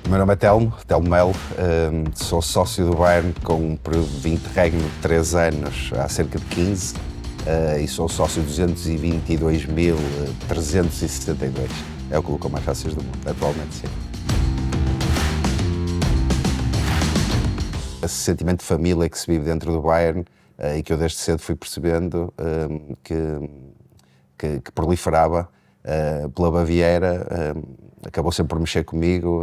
O meu nome é Telmo Melo, sou sócio do Bayern com um período de interregno de 3 anos, há cerca de 15, e sou sócio 222.362. É o clube com mais sócios do mundo, atualmente, sim. Esse sentimento de família que se vive dentro do Bayern e que eu desde cedo fui percebendo que proliferava pela Baviera, acabou sempre por mexer comigo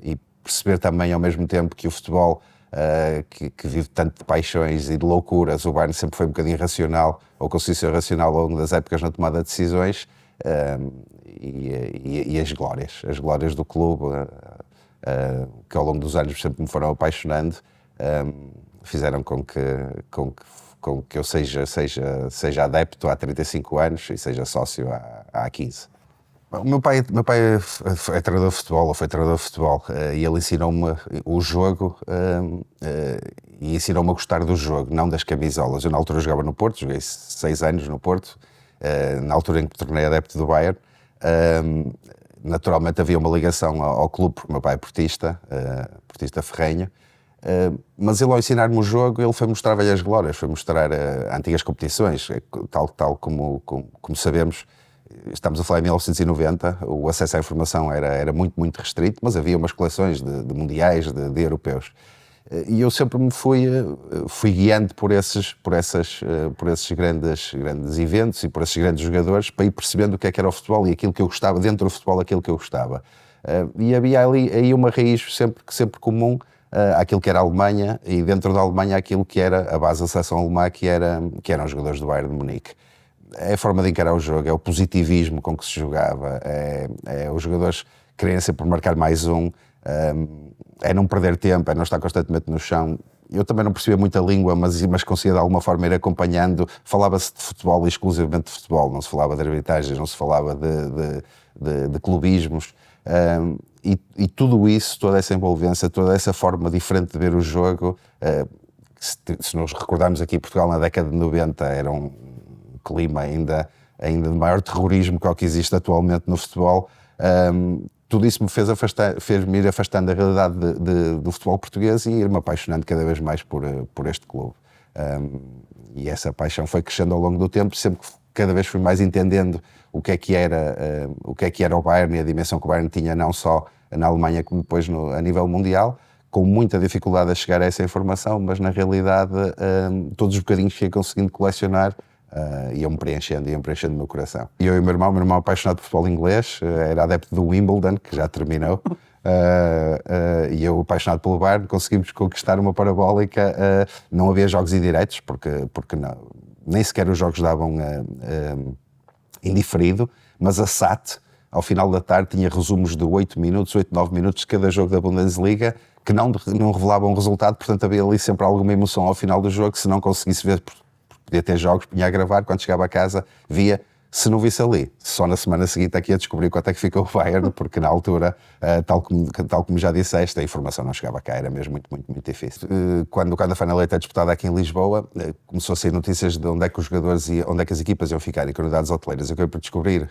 e perceber também ao mesmo tempo que o futebol que vive tanto de paixões e de loucuras, o Bayern sempre foi um bocadinho racional, ou conseguiu ser racional ao longo das épocas na tomada de decisões, e as glórias do clube, que ao longo dos anos sempre me foram apaixonando, fizeram com que eu seja adepto há 35 anos e seja sócio há 15. O meu pai é treinador de futebol, ou foi treinador de futebol, e ele ensinou-me o jogo e ensinou-me a gostar do jogo, não das camisolas. Eu na altura jogava no Porto, joguei 6 anos no Porto, na altura em que me tornei adepto do Bayern. Naturalmente havia uma ligação ao clube, porque o meu pai é portista ferrenho, mas ele ao ensinar-me o jogo, ele foi mostrar velhas glórias, foi mostrar antigas competições, tal como sabemos. Estamos a falar em 1990, o acesso à informação era muito restrito, mas havia umas coleções de mundiais, de europeus. E eu sempre me fui guiando por esses grandes eventos e por esses grandes jogadores, para ir percebendo o que era o futebol e aquilo que eu gostava, dentro do futebol aquilo que eu gostava. E havia aí uma raiz sempre comum àquilo que era a Alemanha, e dentro da Alemanha aquilo que era a base da seleção alemã, que eram os jogadores do Bayern de Munique. É a forma de encarar o jogo, é o positivismo com que se jogava, é os jogadores quererem sempre marcar mais um, é não perder tempo, é não estar constantemente no chão. Eu também não percebia muita língua, mas conseguia de alguma forma ir acompanhando. Falava-se de futebol, exclusivamente de futebol, não se falava de arbitragens, não se falava de clubismos. E tudo isso, toda essa envolvência, toda essa forma diferente de ver o jogo, se nos recordarmos aqui, Portugal na década de 90 era um clima ainda de maior terrorismo que o que existe atualmente no futebol. Tudo isso me fez-me ir afastando da realidade do futebol português e ir-me apaixonando cada vez mais por este clube. E essa paixão foi crescendo ao longo do tempo, sempre que cada vez fui mais entendendo o que é que era o Bayern e a dimensão que o Bayern tinha, não só na Alemanha como depois a nível mundial, com muita dificuldade a chegar a essa informação, mas na realidade todos os bocadinhos que ia conseguindo colecionar iam-me preenchendo o meu coração. Eu e o meu irmão apaixonado por futebol inglês, era adepto do Wimbledon, que já terminou, e eu apaixonado pelo Bayern, conseguimos conquistar uma parabólica. Não havia jogos indiretos, porque não, nem sequer os jogos davam indiferido, mas a SAT, ao final da tarde, tinha resumos de 8, 9 minutos de cada jogo da Bundesliga, que não revelavam o resultado, portanto havia ali sempre alguma emoção ao final do jogo. Se não conseguisse ver, podia ter jogos, punha a gravar, quando chegava a casa via. Se não visse ali, só na semana seguinte aqui a descobrir quanto é que ficou o Bayern, porque na altura, tal como já disseste, a informação não chegava cá, era mesmo muito difícil. Quando a Final Eight é disputada aqui em Lisboa, começou a sair notícias de onde é que os jogadores onde é que as equipas iam ficar, em que unidades hoteleiras. Eu acabei por descobrir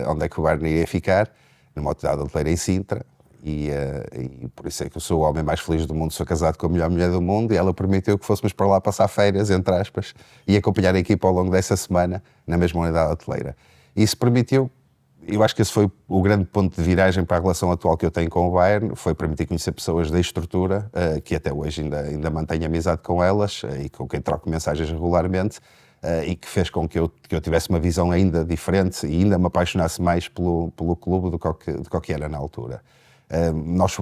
onde é que o Bayern iria ficar, numa unidade hoteleira em Sintra, e por isso é que eu sou o homem mais feliz do mundo, sou casado com a melhor mulher do mundo, e ela permitiu que fôssemos para lá passar férias, entre aspas, e acompanhar a equipa ao longo dessa semana na mesma unidade hoteleira. Isso permitiu, eu acho que esse foi o grande ponto de viragem para a relação atual que eu tenho com o Bayern, foi permitir conhecer pessoas da estrutura, que até hoje ainda mantenho amizade com elas, e com quem troco mensagens regularmente, e que fez com que eu tivesse uma visão ainda diferente e ainda me apaixonasse mais pelo clube do que era na altura. Nós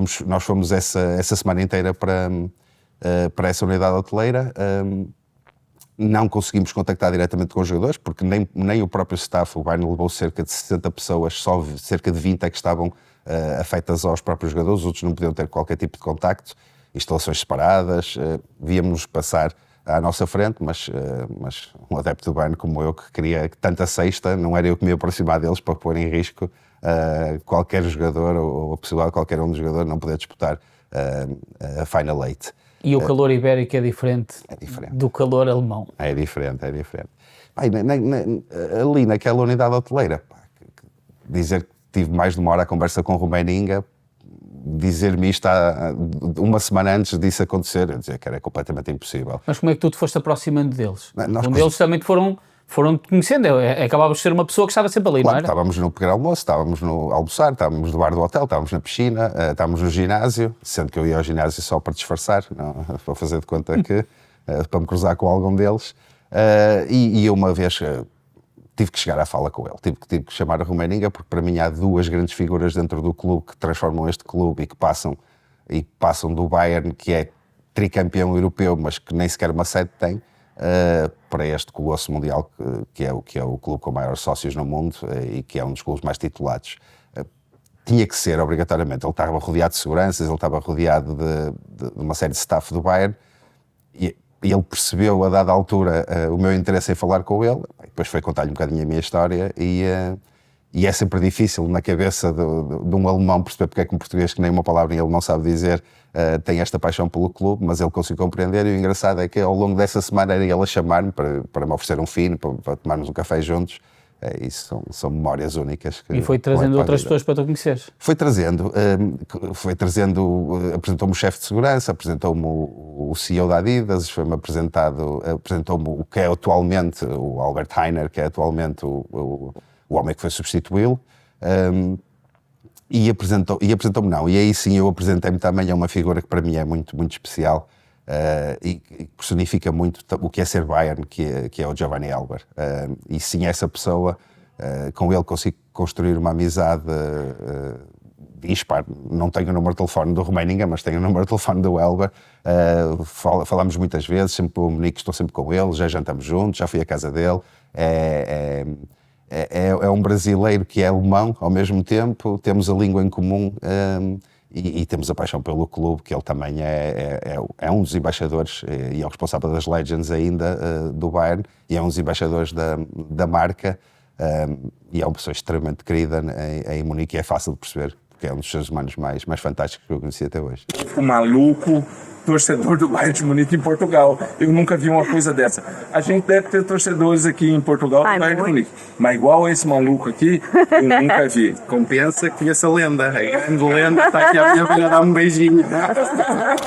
fomos essa semana inteira para essa unidade hoteleira. Não conseguimos contactar diretamente com os jogadores, porque nem o próprio staff, o Bayern levou cerca de 60 pessoas, só cerca de 20 é que estavam afetas aos próprios jogadores, os outros não podiam ter qualquer tipo de contacto, instalações separadas, víamos passar à nossa frente, mas um adepto do Bayern como eu, que queria tanta cesta, não era eu que me ia aproximar deles para pôr em risco qualquer jogador ou a possibilidade de qualquer um dos jogadores não poder disputar a Final Eight. E o calor ibérico é diferente do calor alemão? É diferente. Ali naquela unidade hoteleira, dizer que tive mais de uma hora a conversa com o Rummenigge, dizer-me isto uma semana antes disso acontecer, eu dizia que era completamente impossível. Mas como é que tu te foste aproximando deles? Eles também foram-te conhecendo, acabavas de ser uma pessoa que estava sempre ali, claro, não era? Estávamos no pequeno almoço, estávamos no almoçar, estávamos no bar do hotel, estávamos na piscina, estávamos no ginásio, sendo que eu ia ao ginásio só para disfarçar, não, para fazer de conta que, para me cruzar com algum deles, e eu uma vez tive que chegar à fala com ele, tive que chamar a Rummenigge, porque para mim há duas grandes figuras dentro do clube que transformam este clube e que passam do Bayern, que é tricampeão europeu, mas que nem sequer uma sede tem, para este colosso mundial, que é o clube com maiores sócios no mundo e que é um dos clubes mais titulados. Tinha que ser, obrigatoriamente. Ele estava rodeado de seguranças, ele estava rodeado de uma série de staff do Bayern, e ele percebeu, a dada altura, o meu interesse em falar com ele. Depois foi contar-lhe um bocadinho a minha história e é sempre difícil na cabeça de um alemão perceber porque é que um português que nem uma palavra ele não sabe dizer tem esta paixão pelo clube, mas ele conseguiu compreender, e o engraçado é que ao longo dessa semana era ele a chamar-me para me oferecer um fino, para tomarmos um café juntos. Isso são memórias únicas. E foi trazendo outras pessoas para tu conheceres? Foi trazendo, apresentou-me o chefe de segurança, apresentou-me o CEO da Adidas, apresentou-me o que é atualmente o Albert Heiner, que é atualmente o homem que foi substituí-lo, e apresentou-me não, e aí sim eu apresentei-me também a uma figura que para mim é muito, muito especial, e personifica muito o que é ser Bayern, que é o Giovanni Elber. E sim, essa pessoa, com ele consigo construir uma amizade dispar. Não tenho o número de telefone do Rummenigge, mas tenho o número de telefone do Elber. Falamos muitas vezes, sempre com o Munique, estou sempre com ele, já jantamos juntos, já fui à casa dele. É um brasileiro que é alemão ao mesmo tempo, temos a língua em comum, e temos a paixão pelo clube, que ele também é um dos embaixadores e é o responsável das Legends ainda do Bayern, e é um dos embaixadores da marca, e é uma pessoa extremamente querida em Munique, e é fácil de perceber, porque é um dos seres humanos mais fantásticos que eu conheci até hoje. O maluco torcedor do Bayern de Munique em Portugal. Eu nunca vi uma coisa dessa. A gente deve ter torcedores aqui em Portugal do Bayern de Munique, mas igual esse maluco aqui, eu nunca vi. Compensa que essa lenda, a grande lenda, está aqui a minha filha, dá um beijinho.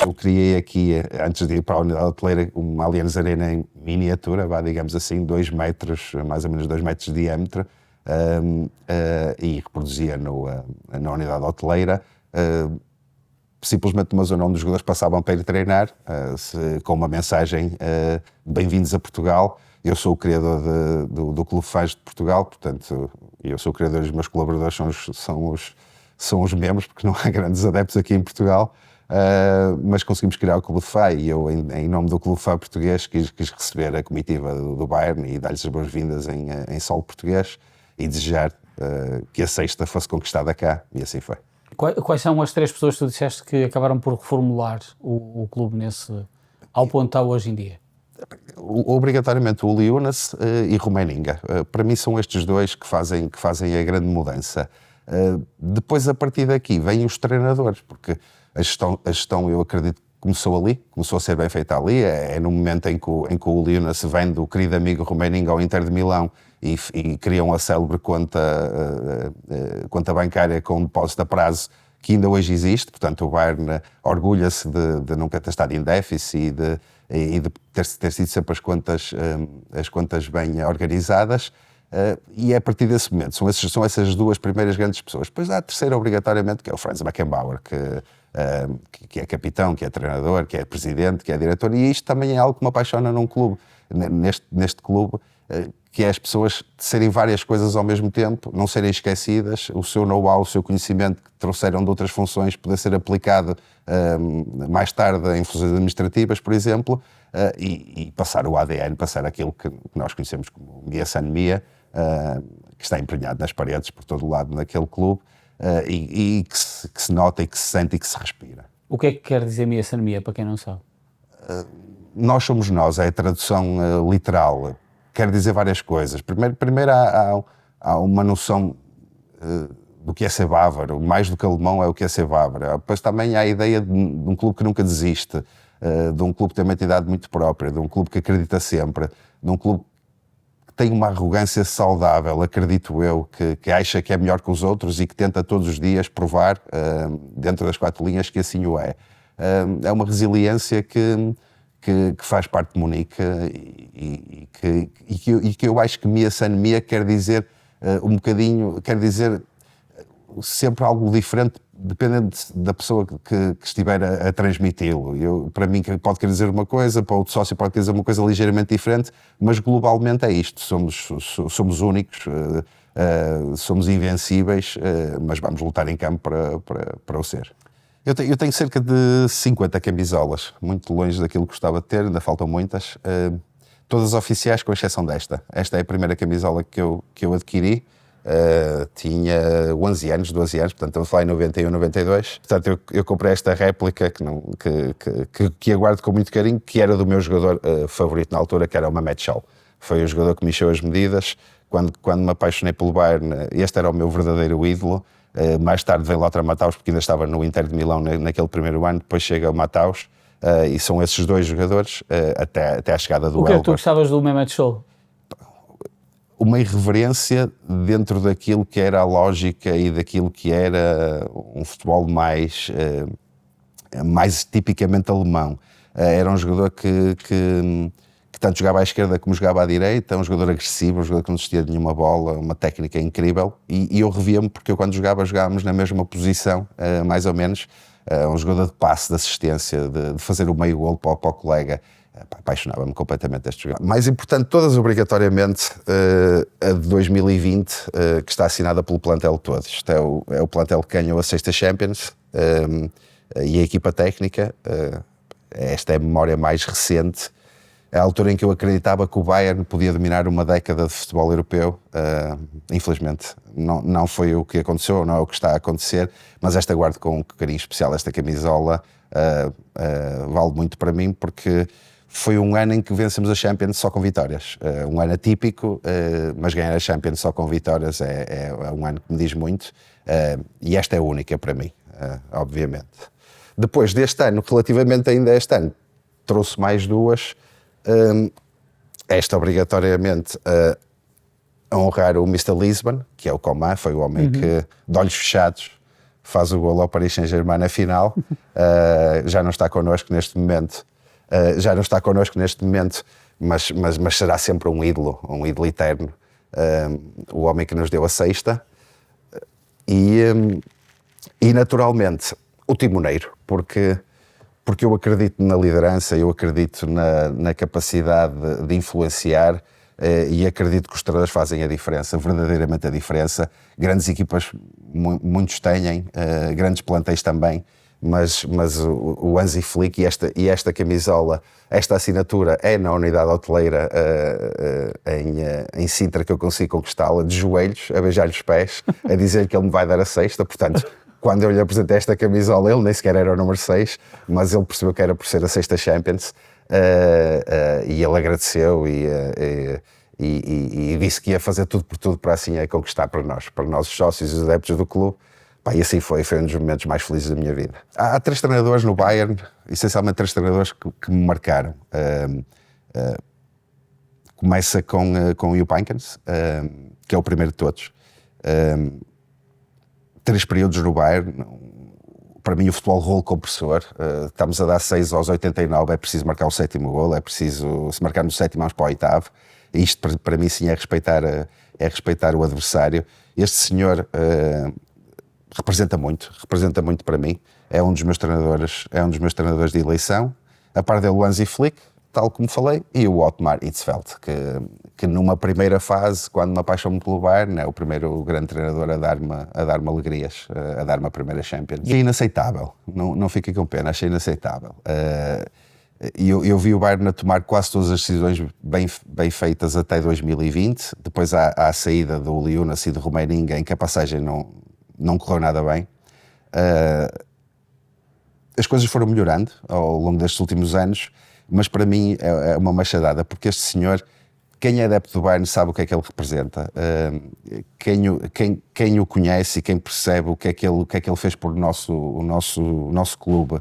Eu criei aqui, antes de ir para a unidade hoteleira, uma Allianz Arena em miniatura, digamos assim, 2 metros, mais ou menos 2 metros de diâmetro, e reproduzia na unidade hoteleira, simplesmente uma zona onde os jogadores passavam para ir treinar, com uma mensagem bem-vindos a Portugal. Eu sou o criador do Clube Fãs de Portugal, portanto, eu sou o criador, e os meus colaboradores são os membros, porque não há grandes adeptos aqui em Portugal, mas conseguimos criar o Clube de Fã, e eu, em nome do Clube Fã português, quis receber a comitiva do Bayern e dar-lhes as boas-vindas em solo português e desejar que a sexta fosse conquistada cá, e assim foi. Quais são as 3 pessoas que tu disseste que acabaram por reformular o clube ao ponto que está hoje em dia? Obrigatoriamente o Uli Hoeneß e Rummenigge. Para mim são estes dois que fazem a grande mudança. Depois, a partir daqui, vêm os treinadores, porque a gestão eu acredito que começou a ser bem feita ali. É no momento em que o Uli Hoeneß vem do querido amigo Rummenigge ao Inter de Milão e criam a célebre conta bancária com depósito a prazo, que ainda hoje existe. Portanto, o Bayern orgulha-se de nunca ter estado em déficit e de ter sido sempre as contas bem organizadas. E é a partir desse momento, são essas 2 primeiras grandes pessoas. Depois há a terceira, obrigatoriamente, que é o Franz Beckenbauer, que é capitão, que é treinador, que é presidente, que é diretor, e isto também é algo que me apaixona num clube, neste clube, que é as pessoas serem várias coisas ao mesmo tempo, não serem esquecidas, o seu know-how, o seu conhecimento que trouxeram de outras funções poder ser aplicado mais tarde em funções administrativas, por exemplo, e passar o ADN, passar aquilo que nós conhecemos como Mia San Mia, que está emprenhado nas paredes por todo o lado naquele clube, e que se nota, e que se sente, e que se respira. O que é que quer dizer Mia San Mia, para quem não sabe? Nós somos nós, é a tradução literal. Quer dizer várias coisas. Primeiro há uma noção do que é ser bávaro, mais do que alemão é o que é ser bávaro. Depois também há a ideia de um clube que nunca desiste, de um clube que tem uma entidade muito própria, de um clube que acredita sempre, de um clube tem uma arrogância saudável, acredito eu, que acha que é melhor que os outros e que tenta todos os dias provar, dentro das 4 linhas, que assim o é. É uma resiliência que faz parte de Munique e que eu acho que Mia San Mia quer dizer um bocadinho, quer dizer sempre algo diferente, dependendo da pessoa que estiver a transmiti-lo. Para mim pode querer dizer uma coisa, para outro sócio pode querer dizer uma coisa ligeiramente diferente, mas globalmente é isto, somos únicos, somos invencíveis, mas vamos lutar em campo para o ser. Eu tenho cerca de 50 camisolas, muito longe daquilo que gostava de ter, ainda faltam muitas, todas oficiais com exceção desta. Esta é a primeira camisola que eu adquiri. Tinha 11 anos, 12 anos, portanto estamos lá em 91, 92. Portanto eu comprei esta réplica que aguardo com muito carinho, que era do meu jogador favorito na altura, que era o Mehmet Scholl. Foi o jogador que me encheu as medidas. Quando me apaixonei pelo Bayern, este era o meu verdadeiro ídolo. Mais tarde veio lá para Mataus, porque ainda estava no Inter de Milão naquele primeiro ano. Depois chega o Mataus, e são esses 2 jogadores até à chegada do Elber. O que é que tu gostavas do Mehmet Scholl? Uma irreverência dentro daquilo que era a lógica e daquilo que era um futebol mais tipicamente alemão. Era um jogador que tanto jogava à esquerda como jogava à direita, um jogador agressivo, um jogador que não desistia de nenhuma bola, uma técnica incrível, e eu revia-me porque eu quando jogávamos na mesma posição, mais ou menos, um jogador de passe, de assistência, de fazer o meio golo para o colega. Apaixonava-me completamente deste jogador. Mais importante, todas obrigatoriamente, a de 2020, que está assinada pelo plantel todo. Isto é o plantel que ganhou a 6ª Champions, e a equipa técnica. Esta é a memória mais recente. A altura em que eu acreditava que o Bayern podia dominar uma década de futebol europeu. Infelizmente não foi o que aconteceu, não é o que está a acontecer, mas esta guardo com um carinho especial. Esta camisola vale muito para mim, porque foi um ano em que vencemos a Champions só com vitórias. Um ano atípico, mas ganhar a Champions só com vitórias é um ano que me diz muito, e esta é única para mim, obviamente. Depois deste ano, relativamente ainda a este ano, trouxe mais 2. Esta obrigatoriamente a honrar o Mr. Lisbon, que é o Coman, foi o homem que, de olhos fechados, faz o golo ao Paris Saint-Germain na final. Já não está connosco neste momento, mas será sempre um ídolo eterno, o homem que nos deu a 6ª. E naturalmente o timoneiro, porque eu acredito na liderança, eu acredito na capacidade de influenciar, e acredito que os treinadores fazem a diferença, verdadeiramente a diferença. Grandes equipas, muitos têm, grandes plantéis também, mas o Hansi Flick e esta camisola, esta assinatura é na unidade hoteleira em Sintra que eu consigo conquistá-la, de joelhos, a beijar-lhe os pés, a dizer que ele me vai dar a 6ª, portanto... Quando eu lhe apresentei esta camisola, ele nem sequer era o número 6, mas ele percebeu que era por ser a 6ª Champions, e ele agradeceu e disse que ia fazer tudo por tudo para assim a conquistar para nós os sócios e os adeptos do clube. E assim foi um dos momentos mais felizes da minha vida. Há 3 treinadores no Bayern, essencialmente 3 treinadores que me marcaram. Começa com o Jupp Heynckes, que é o primeiro de todos. 3 períodos no Bayern, para mim o futebol rolo compressor, estamos a dar 6 aos 89, é preciso marcar o 7º golo, é preciso, se marcarmos o 7º, vamos para o 8º, e isto para mim sim é respeitar o adversário. Este senhor representa muito para mim, é um dos meus treinadores de eleição, a par dele o Hansi Flick, tal como falei, e o Ottmar Hitzfeld, que numa primeira fase, quando me apaixono pelo Bayern, é o primeiro grande treinador a dar-me alegrias, a dar-me a primeira Champions. E é inaceitável, não fiquei com pena, achei inaceitável. Eu vi o Bayern a tomar quase todas as decisões bem feitas até 2020, depois há a saída do Uli Hoeneß e do Rummenigge, em que a passagem não correu nada bem. As coisas foram melhorando ao longo destes últimos anos, mas para mim é uma machadada, porque este senhor, quem é adepto do Bayern sabe o que é que ele representa, quem o conhece e quem percebe o que é que ele fez por o nosso clube,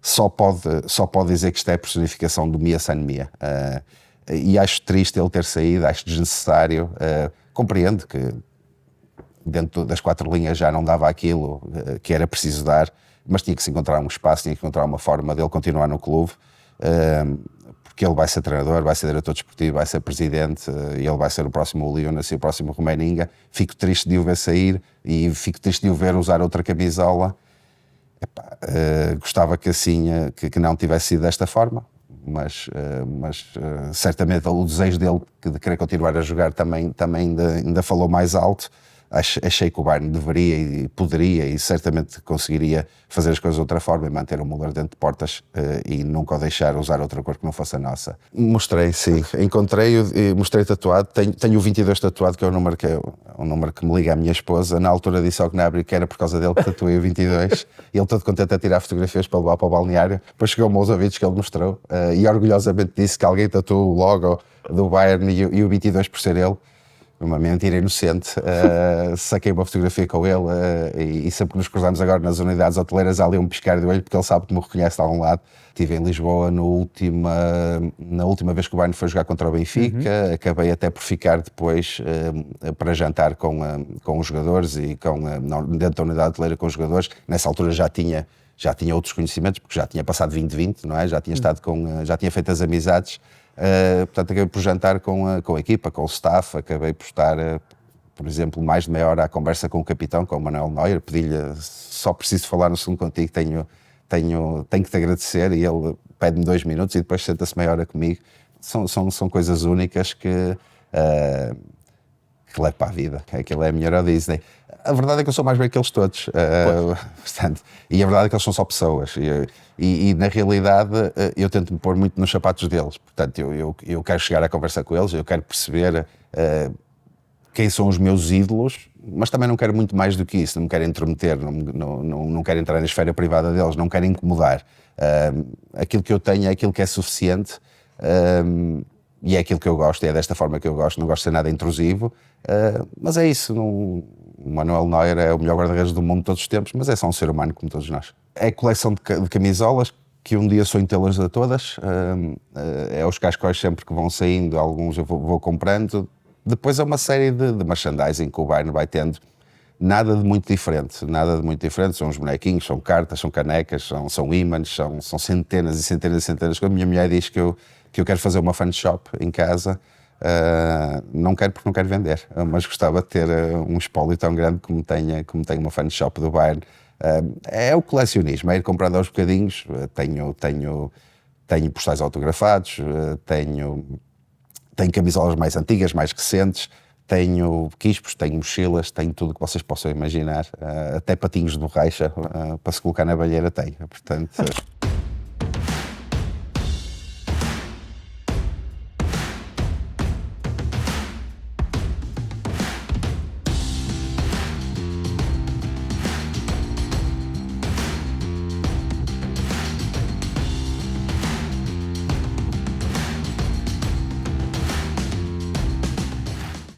só pode dizer que isto é a personificação do Mia San Mia. e acho triste ele ter saído, acho desnecessário. Compreendo que dentro das 4 linhas já não dava aquilo que era preciso dar, mas tinha que se encontrar um espaço, tinha que encontrar uma forma dele continuar no clube, porque ele vai ser treinador, vai ser diretor desportivo, vai ser presidente, e ele vai ser o próximo Leonas e o próximo Rummenigge. Fico triste de o ver sair e fico triste de o ver usar outra camisola. Gostava que assim, que não tivesse sido desta forma, mas certamente o desejo dele de querer continuar a jogar também ainda falou mais alto. Achei que o Bayern deveria e poderia e certamente conseguiria fazer as coisas de outra forma e manter o Müller dentro de portas e nunca o deixar usar outra cor que não fosse a nossa. Mostrei, sim. Encontrei-o e mostrei tatuado. Tenho o 22 tatuado, que é um número que me liga à minha esposa. Na altura disse ao Gnabry que era por causa dele que tatuei o 22 e ele todo contente a tirar fotografias para levar para o balneário. Depois chegou-me aos ouvidos que ele mostrou e orgulhosamente disse que alguém tatuou o logo do Bayern e o 22 por ser ele. Uma mentira inocente. Saquei uma fotografia com ele e sempre que nos cruzamos agora nas unidades hoteleiras há ali um piscar de olho porque ele sabe que me reconhece de algum lado. Estive em Lisboa na última vez que o Bayern foi jogar contra o Benfica. Acabei até por ficar depois para jantar com os jogadores e dentro da unidade hoteleira com os jogadores. Nessa altura já tinha outros conhecimentos, porque já tinha passado 2020, não é? Já tinha estado já tinha feito as amizades. Portanto, acabei por jantar com a equipa, com o staff, acabei por estar, por exemplo, mais de meia hora à conversa com o capitão, com o Manuel Neuer, pedi-lhe, só preciso falar no segundo contigo, tenho que te agradecer, e ele pede-me 2 minutos e depois senta-se meia hora comigo. São coisas únicas que levo para a vida, aquilo é a minha Euro Disney. A verdade é que eu sou mais bem que eles todos, portanto, e a verdade é que eles são só pessoas, e na realidade eu tento me pôr muito nos sapatos deles, portanto eu quero chegar à conversa com eles, eu quero perceber quem são os meus ídolos, mas também não quero muito mais do que isso, não me quero intrometer, não quero entrar na esfera privada deles, não quero incomodar. Aquilo que eu tenho é aquilo que é suficiente, e é aquilo que eu gosto, é desta forma que eu gosto, não gosto de ser nada intrusivo, mas é isso. O Manuel Neuer é o melhor guarda-redes do mundo de todos os tempos, mas é só um ser humano como todos nós. É a coleção de camisolas, que um dia sonho tê-las a todas, é os cascóis sempre que vão saindo, alguns eu vou comprando. Depois é uma série de merchandising que o Bayern vai tendo, nada de muito diferente, são os bonequinhos, são cartas, são canecas, são ímãs, são centenas e centenas e centenas. A minha mulher diz que eu quero fazer uma fan shop em casa, não quero porque não quero vender, mas gostava de ter um espólio tão grande como tem uma fan shop do Bayern. É o colecionismo, é ir comprando aos bocadinhos. Tenho postais autografados, tenho camisolas mais antigas, mais recentes, tenho quispos, tenho mochilas, tenho tudo que vocês possam imaginar, até patinhos de borracha para se colocar na banheira tenho, portanto...